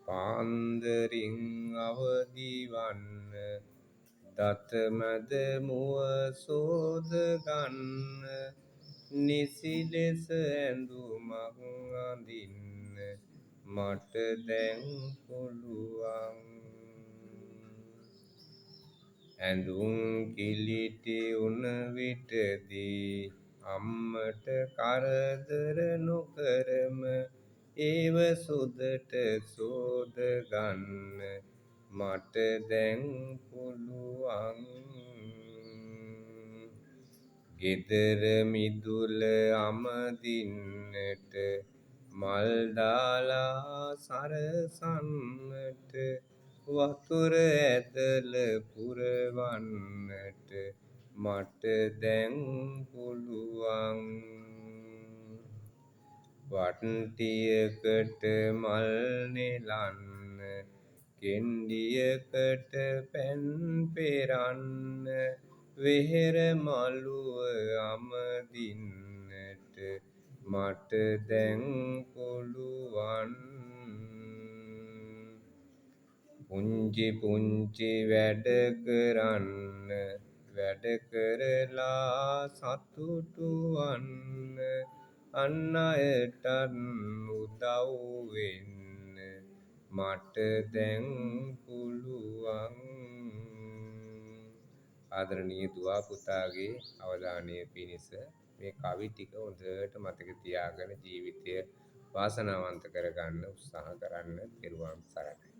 පාන්දරින් අවදිවන්න දතමැද මුව සෝද ගන්න නිසි ලෙස ඇඳුමක් අඳින්න මට දැන් පුළුවන් ඇඳුම් කිලිටි උන විටදී අම්මට කරදර නොකරම ඒව සුදට සෝද ගන්න මට දැන් පුළුවන් ගෙදර මිදුල අමදින්නට මල් දාලා සරසන්නට වතුර ඇදල පුරවන්නට මට දැන් පුළුවන් වට්ටියකට මල් නෙලන්න කෙන්ඩියකට පැන් පෙරන්න වෙහෙර මළුව අමදින්නට මට දැන් පුළුවන් පුංචි පුංචි වැඩ කරන්න වැඩ කරලා සතුටු වන්න අන් අයටත් උදව් වෙන්න මට දැන් පුළුවන් ආදරණීය දුවා පුතාගේ අවධානය පිණිස මේ කවි ටික හොඳට මතක තියාගෙන ජීවිතය වාසනාවන්ත කරගන්න උත්සාහ කරන්න. තෙරුවන් සරණයි.